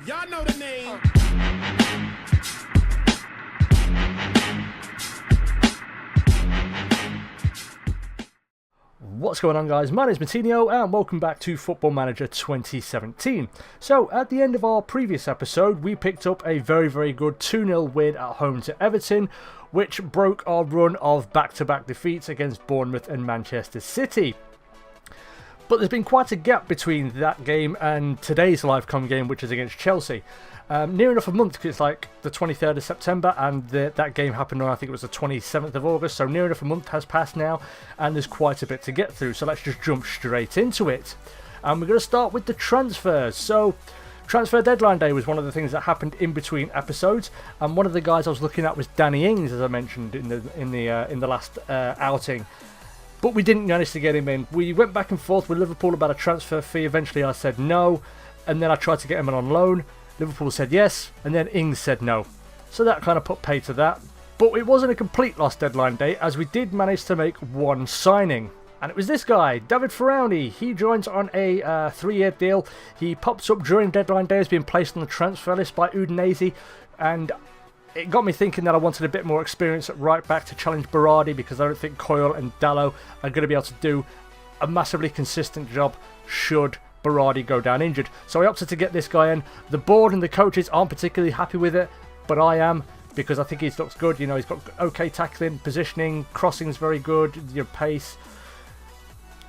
Y'all know the name. What's going on, guys? My name's Martinho and welcome back to Football Manager 2017. So at the end of our previous episode we picked up a very good 2-0 win at home to Everton, which broke our run of back-to-back defeats against Bournemouth and Manchester City. But there's been quite a gap between that game and today's live-com game, which is against Chelsea. Near enough a month, because it's like the 23rd of September and that game happened on, I think it was the 27th of August, so near enough a month has passed now and there's quite a bit to get through, so let's just jump straight into it. And we're going to start with the transfers. So transfer deadline day was one of the things that happened in between episodes, and one of the guys I was looking at was Danny Ings, as I mentioned in the last outing. But we didn't manage to get him in. We went back and forth with Liverpool about a transfer fee. Eventually I said no, and then I tried to get him in on loan. Liverpool said yes, and then Ings said no. So that kind of put pay to that. But it wasn't a complete lost deadline day, as we did manage to make one signing. And it was this guy, David Faraoni. He joins on a 3-year deal. He pops up during deadline day as being placed on the transfer list by Udinese. And it got me thinking that I wanted a bit more experience at right back to challenge Berardi, because I don't think Coyle and Dallo are going to be able to do a massively consistent job should Berardi go down injured. So I opted to get this guy in. The board and the coaches aren't particularly happy with it, but I am, because I think he looks good. You know, he's got okay tackling, positioning, crossing's very good, your pace.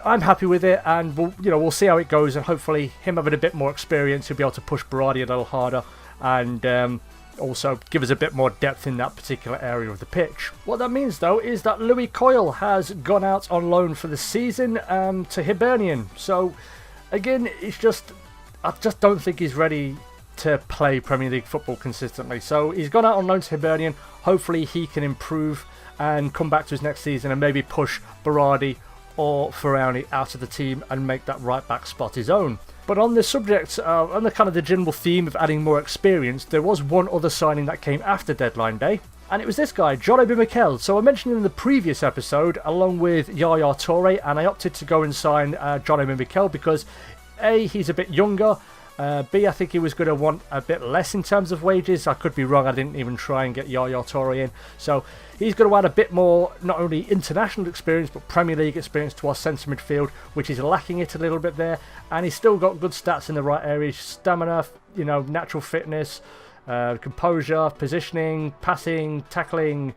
I'm happy with it, and we'll see how it goes, and hopefully him having a bit more experience, he'll be able to push Berardi a little harder, and also give us a bit more depth in that particular area of the pitch. What that means though is that Louis Coyle has gone out on loan for the season to Hibernian. So again, I just don't think he's ready to play Premier League football consistently. So he's gone out on loan to Hibernian. Hopefully he can improve and come back to his next season and maybe push Berardi or Faraoni out of the team and make that right back spot his own. But on the subject, on the kind of the general theme of adding more experience, there was one other signing that came after deadline day, and it was this guy, John Obi Mikel. So I mentioned him in the previous episode along with Yaya Toure, and I opted to go and sign John Obi Mikel because A, he's a bit younger, B, I think he was going to want a bit less in terms of wages. I could be wrong, I didn't even try and get Yaya Toure in. So he's going to add a bit more, not only international experience, but Premier League experience to our centre midfield, which is lacking it a little bit there. And he's still got good stats in the right areas: stamina, natural fitness, composure, positioning, passing, tackling,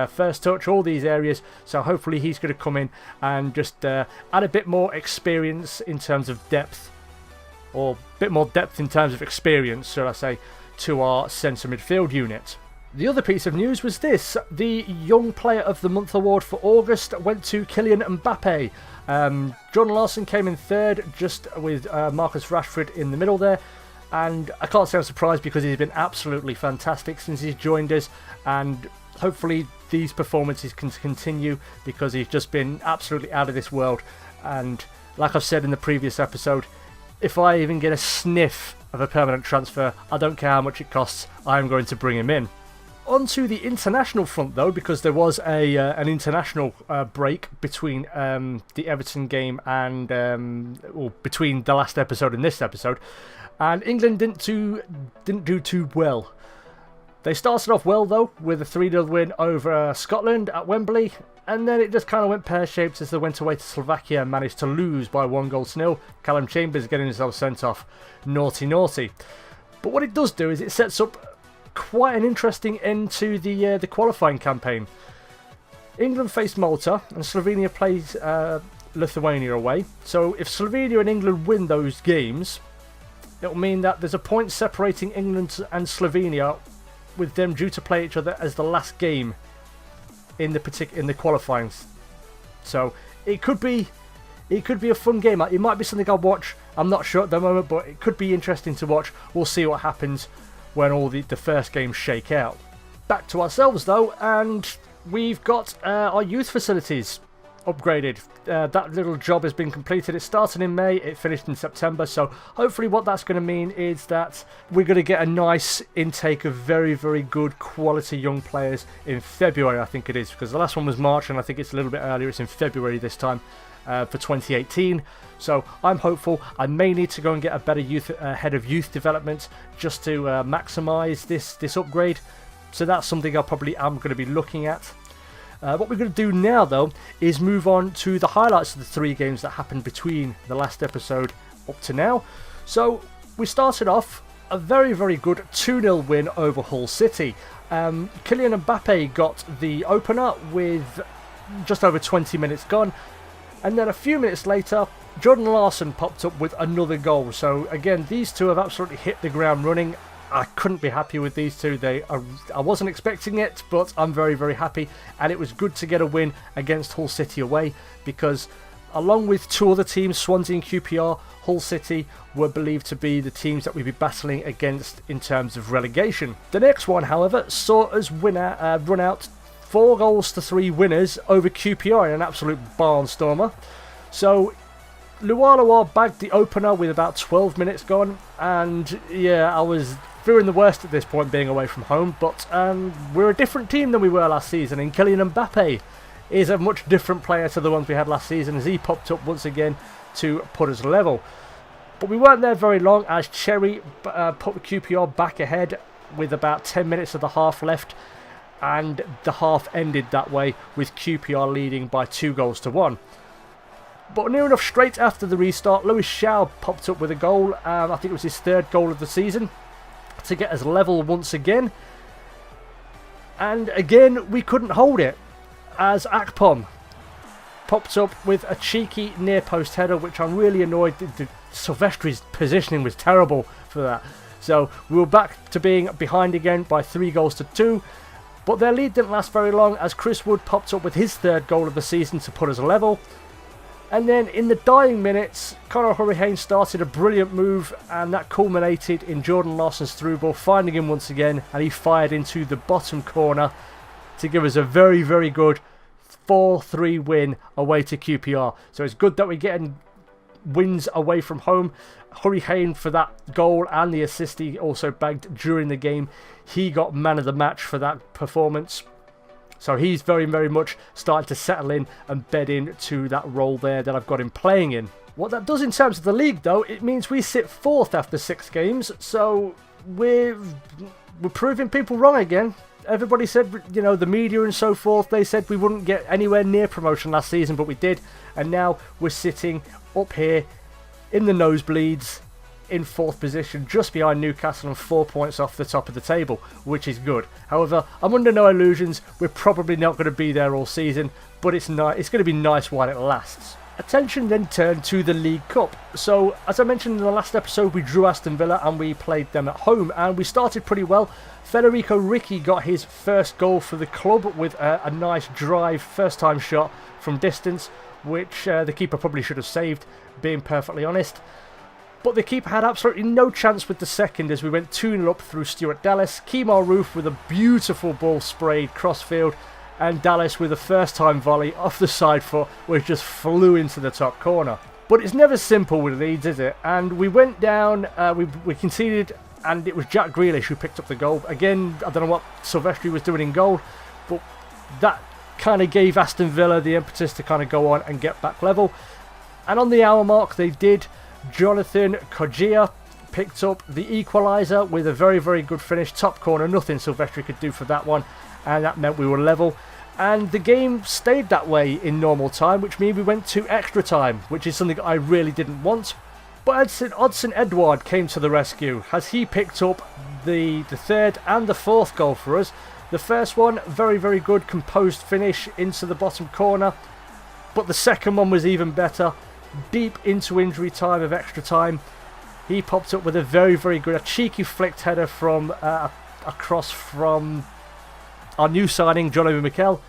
first touch, all these areas. So hopefully he's going to come in and just add a bit more experience in terms of depth, or a bit more depth in terms of experience, should I say, to our centre midfield unit. The other piece of news was this: the Young Player of the Month award for August went to Kylian Mbappe. John Larson came in third, just with Marcus Rashford in the middle there. And I can't say I'm surprised, because he's been absolutely fantastic since he's joined us, and hopefully these performances can continue, because he's just been absolutely out of this world. And like I've said in the previous episode, if I even get a sniff of a permanent transfer, I don't care how much it costs, I'm going to bring him in. Onto the international front though, because there was an international break between the Everton game and between the last episode and this episode, and England didn't do too well. They started off well though, with a 3-0 win over Scotland at Wembley, and then it just kind of went pear-shaped as they went away to Slovakia and managed to lose by 1-0. Callum Chambers getting himself sent off. Naughty. But what it does do is it sets up quite an interesting end to the qualifying campaign. England face Malta and Slovenia plays Lithuania away. So if Slovenia and England win those games, it'll mean that there's a point separating England and Slovenia, with them due to play each other as the last game in the qualifying. So it could be a fun game. It might be something I'll watch. I'm not sure at the moment, but it could be interesting to watch. We'll see what happens when all the first games shake out. Back to ourselves though, and we've got our youth facilities upgraded. That little job has been completed. It started in May, it finished in September, so hopefully what that's going to mean is that we're going to get a nice intake of very good quality young players in February, I think it is, because the last one was March and I think it's a little bit earlier. It's in February this time. for 2018. So I'm hopeful. I may need to go and get a better head of youth development just to maximise this upgrade. So that's something I probably am going to be looking at. What we're going to do now, though, is move on to the highlights of the 3 games that happened between the last episode up to now. So we started off a very, very good 2-0 win over Hull City. Kylian Mbappe got the opener with just over 20 minutes gone. And then a few minutes later, Jordan Larsson popped up with another goal. So again, these two have absolutely hit the ground running. I couldn't be happy with these two. I wasn't expecting it, but I'm very, very happy. And it was good to get a win against Hull City away, because along with 2 other teams, Swansea and QPR, Hull City were believed to be the teams that we'd be battling against in terms of relegation. The next one, however, saw us run out 4-3 winners over QPR in an absolute barnstormer. So Lualawa bagged the opener with about 12 minutes gone, and yeah, I was fearing the worst at this point, being away from home, but we're a different team than we were last season, and Kylian Mbappe is a much different player to the ones we had last season, as he popped up once again to put us level. But we weren't there very long, as Cherry put QPR back ahead with about 10 minutes of the half left, and the half ended that way with QPR leading by 2-1. But near enough straight after the restart, Lewis Shaw popped up with a goal. I think it was his 3rd goal of the season, to get us level once again. And again, we couldn't hold it, as Akpom popped up with a cheeky near post header, which I'm really annoyed. Silvestri's positioning was terrible for that. So we were back to being behind again by 3-2. But their lead didn't last very long, as Chris Wood popped up with his 3rd goal of the season to put us level. And then in the dying minutes, Conor Hurricane started a brilliant move, and that culminated in Jordan Larsson's through ball, finding him once again, and he fired into the bottom corner to give us a very, very good 4-3 win away to QPR. So it's good that we're getting wins away from home. Hurricane for that goal and the assist he also bagged during the game. He got man of the match for that performance. So he's very, very much starting to settle in and bed into that role there that I've got him playing in. What that does in terms of the league, though, it means we sit 4th after 6 games. So we're proving people wrong again. Everybody said, you know, the media and so forth, they said we wouldn't get anywhere near promotion last season, but we did. And now we're sitting up here in the nosebleeds in 4th position, just behind Newcastle and 4 points off the top of the table, which is good. However, I'm under no illusions. We're probably not going to be there all season, but it's going to be nice while it lasts. Attention then turned to the League Cup. So, as I mentioned in the last episode, we drew Aston Villa and we played them at home, and we started pretty well. Federico Ricci got his 1st goal for the club with a nice drive, first-time shot from distance, which the keeper probably should have saved, being perfectly honest. But the keeper had absolutely no chance with the second, as we went 2-0 up through Stuart Dallas. Kemar Roof with a beautiful ball sprayed crossfield, and Dallas with a first-time volley off the side foot, which just flew into the top corner. But it's never simple with Leeds, is it? And we went down, we conceded, and it was Jack Grealish who picked up the goal. Again, I don't know what Silvestri was doing in goal, but that kind of gave Aston Villa the impetus to kind of go on and get back level. And on the hour mark, they did. Jonathan Kojia picked up the equaliser with a very, very good finish. Top corner, nothing Silvestri could do for that one. And that meant we were level. And the game stayed that way in normal time, which means we went to extra time, which is something I really didn't want. But Odson Edouard came to the rescue, as he picked up the 3rd and the 4th goal for us. The first one, very, very good composed finish into the bottom corner. But the second one was even better. Deep into injury time of extra time, he popped up with a very, very good, a cheeky flicked header from across from our new signing, John Obi Mikel,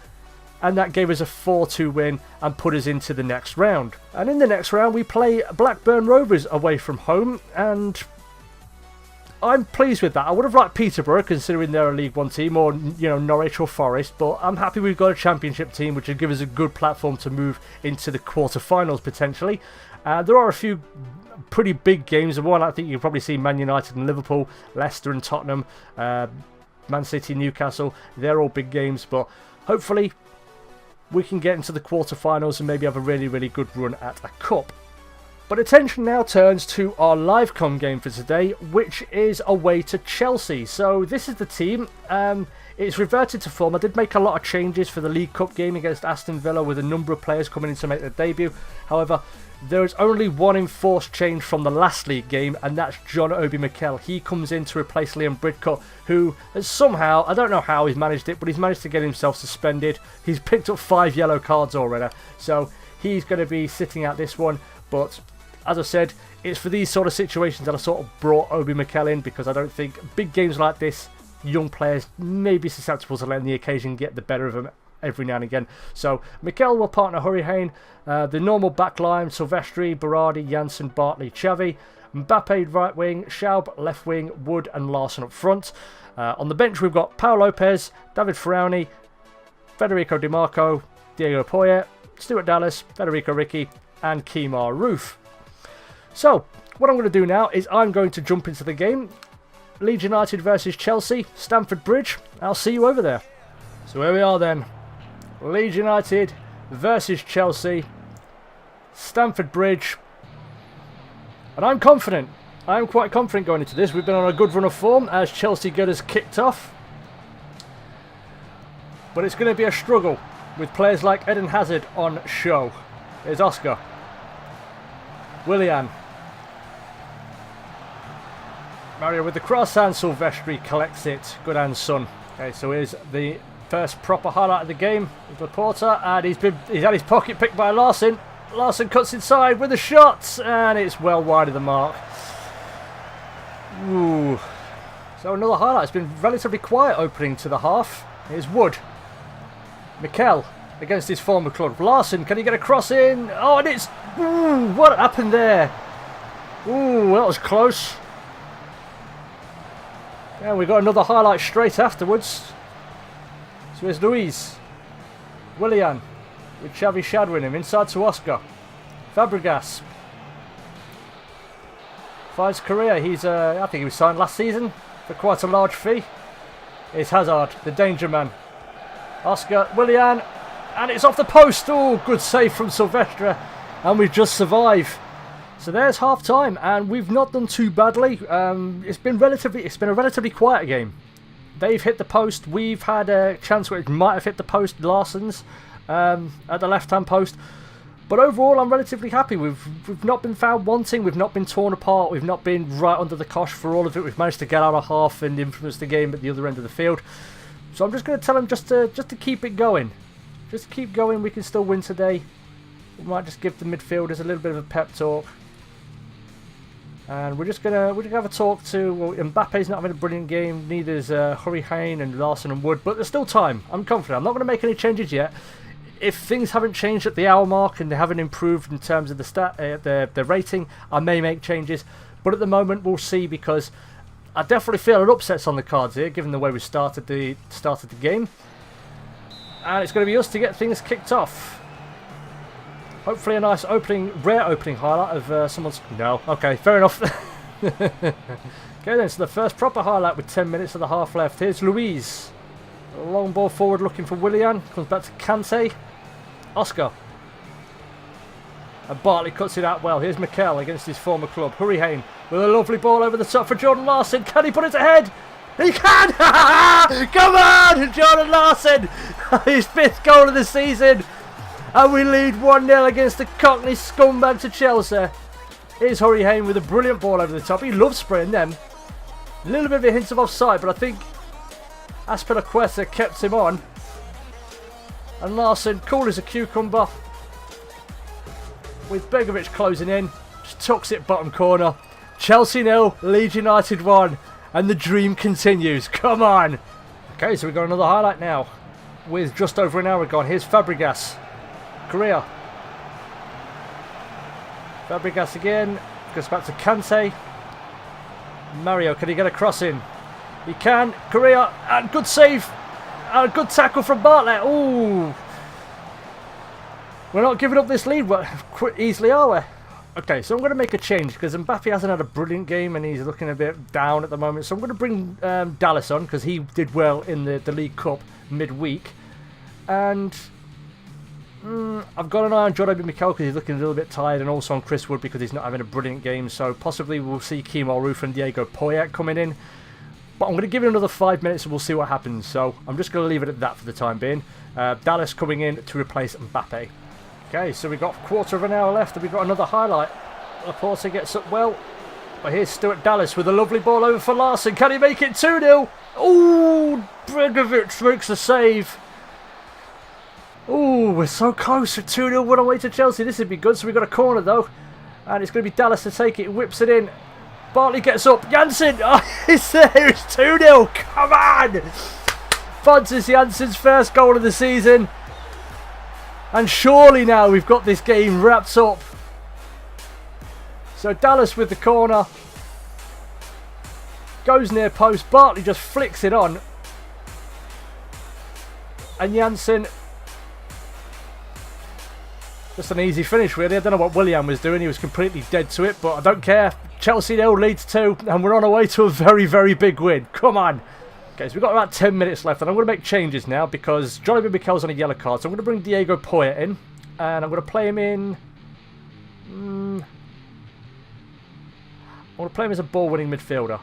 and that gave us a 4-2 win and put us into the next round. And in the next round, we play Blackburn Rovers away from home, and I'm pleased with that. I would have liked Peterborough, considering they're a League One team, or Norwich or Forest, but I'm happy we've got a Championship team, which will give us a good platform to move into the quarter-finals potentially. There are a few pretty big games. One, I think you'll probably see Man United and Liverpool, Leicester and Tottenham, Man City, Newcastle. They're all big games, but hopefully we can get into the quarterfinals and maybe have a really, really good run at a cup. But attention now turns to our live-com game for today, which is away to Chelsea. So this is the team. It's reverted to form. I did make a lot of changes for the League Cup game against Aston Villa with a number of players coming in to make their debut. However, there is only one enforced change from the last league game, and that's John Obi Mikel. He comes in to replace Liam Bridcut, who has somehow, I don't know how he's managed it, but he's managed to get himself suspended. He's picked up 5 yellow cards already, so he's going to be sitting out this one. But as I said, it's for these sort of situations that I sort of brought Obi Mikel in, because I don't think big games like this, young players may be susceptible to letting the occasion get the better of them every now and again. So Mikel will partner Hurricane, the normal backline: Silvestri, Berardi, Janssen, Bartley, Xavi, Mbappe right wing, Schaub left wing, Wood and Larson up front. On the bench we've got Pau Lopez, David Ferrauni, Federico Di Marco, Diego Poyet, Stuart Dallas, Federico Ricci and Kemar Roof. So what I'm going to do now is I'm going to jump into the game. Leeds United versus Chelsea, Stamford Bridge. I'll see you over there. So here we are then. Leeds United versus Chelsea, Stamford Bridge. And I'm confident. I'm quite confident going into this. We've been on a good run of form as Chelsea get us kicked off. But it's going to be a struggle with players like Eden Hazard on show. Here's Oscar. Willian. Mario with the cross and Silvestri collects it. Good and son. Okay, so here's the first proper highlight of the game with Laporta, and he's had his pocket picked by Larson. Larson cuts inside with a shot, and it's well wide of the mark. Ooh. So another highlight. It's been relatively quiet opening to the half. Here's Wood. Mikel against his former club. Larson, can he get a cross in? Oh, and it's... Ooh, what happened there? Ooh, that was close. Yeah, we got another highlight straight afterwards. So here's Luis. Willian with Xavi shadowing him. Inside to Oscar. Fabregas. Finds Correa. He's, I think he was signed last season for quite a large fee. Here's Hazard, the danger man. Oscar, Willian. And it's off the post. Oh, good save from Silvestre. And we've just survived. So there's half time, and we've not done too badly. It's been a relatively quiet game. They've hit the post. We've had a chance where it might have hit the post, Larson's, at the left-hand post. But overall, I'm relatively happy. We've not been found wanting. We've not been torn apart. We've not been right under the cosh for all of it. We've managed to get out of half and influence the game at the other end of the field. So I'm just going to tell them just to keep it going. Just keep going. We can still win today. We might just give the midfielders a little bit of a pep talk. And we're gonna have a talk to... Well, Mbappe's not having a brilliant game. Neither's Hurricane and Larson and Wood. But there's still time. I'm confident. I'm not going to make any changes yet. If things haven't changed at the hour mark and they haven't improved in terms of the rating, I may make changes. But at the moment, we'll see, because I definitely feel an upset's on the cards here, given the way we started the game. And it's going to be us to get things kicked off. Hopefully a nice rare opening highlight of someone's... No, okay, fair enough. Okay then, so the first proper highlight with 10 minutes of the half left. Here's Luis. A long ball forward looking for Willian. Comes back to Conte. Oscar. And Bartley cuts it out well. Here's Mikel against his former club. Hurricane with a lovely ball over the top for Jordan Larson. Can he put it ahead? He can! Come on, Jordan Larson! His 5th goal of the season. And we lead 1-0 against the Cockney scumbag to Chelsea. Here's Hurricane with a brilliant ball over the top. He loves spraying them. A little bit of a hint of offside, but I think Aspilicueta kept him on. And Larson, cool as a cucumber. With Begovic closing in. Just tucks it bottom corner. Chelsea 0, Leeds United 1. And the dream continues. Come on. Okay, so we've got another highlight now. With just over an hour gone. Here's Fabregas. Correa. Fabregas again. Goes back to Conte. Mario, can he get a cross in? He can. Correa. And good save. And a good tackle from Bartlett. Ooh. We're not giving up this lead quite easily, are we? Okay, so I'm going to make a change because Mbappe hasn't had a brilliant game and he's looking a bit down at the moment. So I'm going to bring Dallas on because he did well in the League Cup midweek. And I've got an eye on John Obi Mikel because he's looking a little bit tired, and also on Chris Wood because he's not having a brilliant game. So possibly we'll see Kemal Roof and Diego Poyet coming in. But I'm going to give it another 5 minutes and we'll see what happens. So I'm just going to leave it at that for the time being. Dallas coming in to replace Mbappe. Okay, so we've got a quarter of an hour left and we've got another highlight. Laporte gets up well. But here's Stuart Dallas with a lovely ball over for Larson. Can he make it 2-0? Oh, Bregovic makes a save. Oh, we're so close. 2-0 run away to Chelsea. This would be good. So we've got a corner though. And it's going to be Dallas to take it. Whips it in. Bartley gets up. Janssen. Oh, it's there. It's 2-0. Come on. Francis Janssen's first goal of the season. And surely now we've got this game wrapped up. So Dallas with the corner. Goes near post. Bartley just flicks it on. And Janssen. Just an easy finish really. I don't know what Willian was doing. He was completely dead to it. But I don't care. Chelsea 0, Leeds 2. And we're on our way to a very, very big win. Come on. Okay, so we've got about 10 minutes left. And I'm going to make changes now. Because Johnny Mikel's on a yellow card. So I'm going to bring Diego Poyet in. And I'm going to play him in. I want to play him as a ball-winning midfielder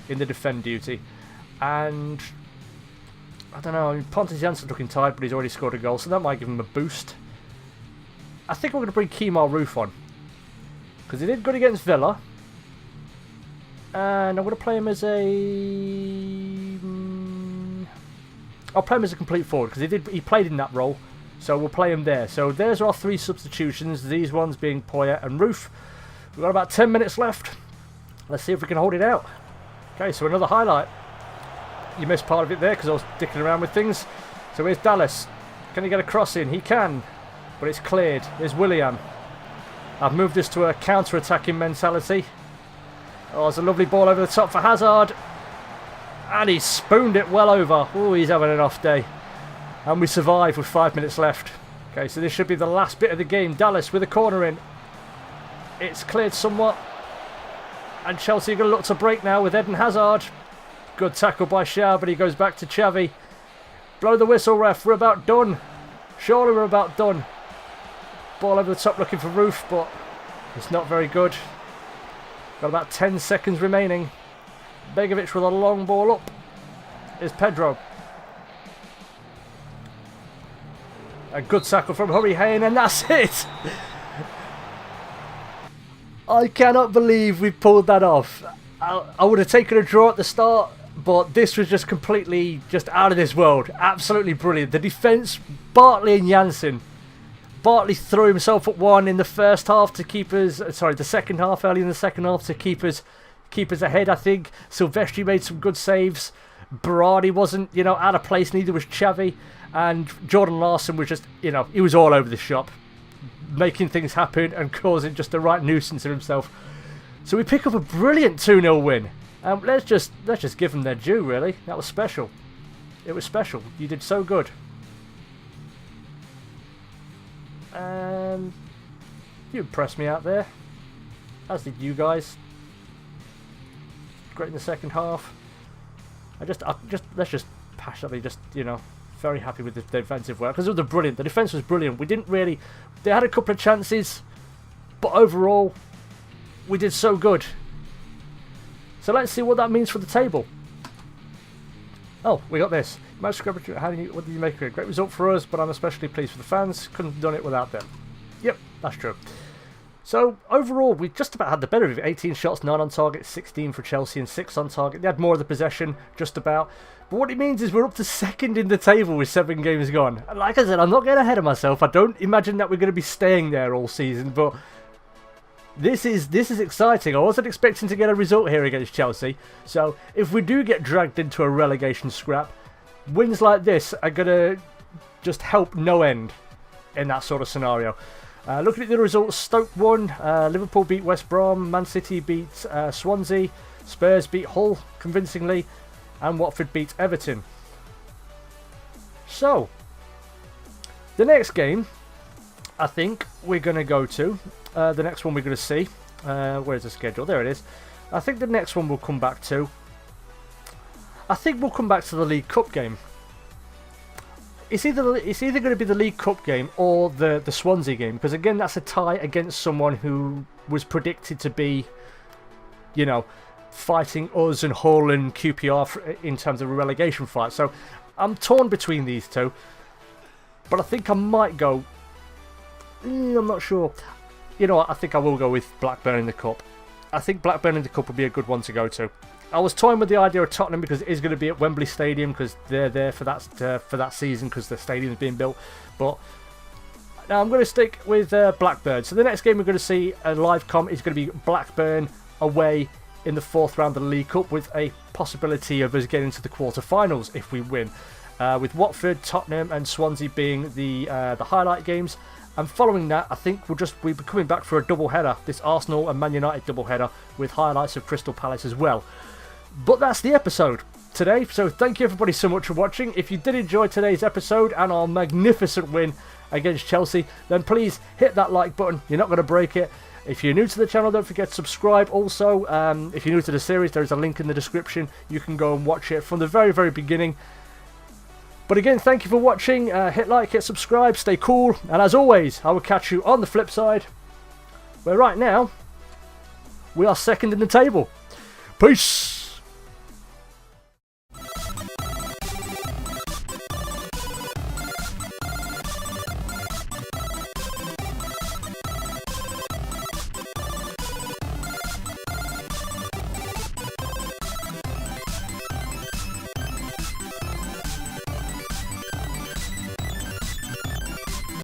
in the defend duty. And I don't know, Pontus Jansson's looking tired, but he's already scored a goal, so that might give him a boost. I think I'm going to bring Kemal Roof on, because he did good against Villa. And I'm going to play him as a... I'll play him as a complete forward, because he played in that role, so we'll play him there. So there's our 3 substitutions, these ones being Poyet and Roof. We've got about 10 minutes left. Let's see if we can hold it out. Okay, so another highlight. You missed part of it there because I was dicking around with things. So here's Dallas. Can he get a cross in? He can. But it's cleared. Here's Willian. I've moved this to a counter-attacking mentality. Oh, there's a lovely ball over the top for Hazard. And he spooned it well over. Oh, he's having an off day. And we survive with 5 minutes left. Okay, so this should be the last bit of the game. Dallas with a corner in. It's cleared somewhat. And Chelsea are going to look to break now with Eden Hazard. Good tackle by Shaw, but he goes back to Xavi. Blow the whistle, ref. We're about done. Surely we're about done. Ball over the top looking for Roof, but it's not very good. Got about 10 seconds remaining. Begovic with a long ball up. Here's Pedro. A good tackle from Hurry Hayne, and that's it. I cannot believe we pulled that off. I would have taken a draw at the start, but this was just completely just out of this world. Absolutely brilliant. The defence, Bartley and Janssen. Bartley threw himself at one in the first half to keep us... Sorry, the second half, early in the second half to keep us ahead, I think. Silvestri made some good saves. Berardi wasn't, out of place, neither was Xavi. And Jordan Larson was just, he was all over the shop, making things happen and causing just the right nuisance in himself. So we pick up a brilliant 2-0 win. Let's just give them their due, really. That was special. It was special. You did so good. You impressed me out there, as did you guys. Great in the second half. Let's just passionately very happy with the defensive work because it was brilliant. The defense was brilliant. We didn't really. They had a couple of chances, but overall, we did so good. So let's see what that means for the table. Oh, we got this. What did you make of it? Great result for us, but I'm especially pleased for the fans. Couldn't have done it without them. Yep, that's true. So overall, we just about had the better of it. 18 shots, 9 on target, 16 for Chelsea, and 6 on target. They had more of the possession, just about. But what it means is we're up to second in the table with 7 games gone. And like I said, I'm not getting ahead of myself. I don't imagine that we're going to be staying there all season, but this is exciting. I wasn't expecting to get a result here against Chelsea. So if we do get dragged into a relegation scrap, wins like this are going to just help no end in that sort of scenario. Looking at the results, Stoke won, Liverpool beat West Brom, Man City beat Swansea, Spurs beat Hull convincingly, and Watford beat Everton. So, the next game, I think we're going to go to, the next one we're going to see, where's the schedule? There it is. I think the next one we'll come back to. I think we'll come back to the League Cup game. it's either going to be the League Cup game or the Swansea game, because again that's a tie against someone who was predicted to be, you know, fighting us and Hull and QPR in terms of a relegation fight. So I'm torn between these two, but I think I might go. I'm not sure. You know what? I think I will go with Blackburn in the Cup. I think Blackburn in the Cup would be a good one to go to. I was toying with the idea of Tottenham because it is going to be at Wembley Stadium, because they're there for that season because the stadium is being built. But now I'm going to stick with Blackburn. So the next game we're going to see a live comp is going to be Blackburn away in the 4th round of the League Cup, with a possibility of us getting to the quarter-finals if we win. With Watford, Tottenham and Swansea being the highlight games. And following that, I think we'll be coming back for a double-header, this Arsenal and Man United double-header, with highlights of Crystal Palace as well. But that's the episode today, so thank you everybody so much for watching. If you did enjoy today's episode and our magnificent win against Chelsea, then please hit that like button, you're not going to break it. If you're new to the channel, don't forget to subscribe. Also, if you're new to the series, there's a link in the description, you can go and watch it from the very, very beginning. But again, thank you for watching. Hit like, hit subscribe, stay cool. And as always, I will catch you on the flip side, where right now, we are second in the table. Peace!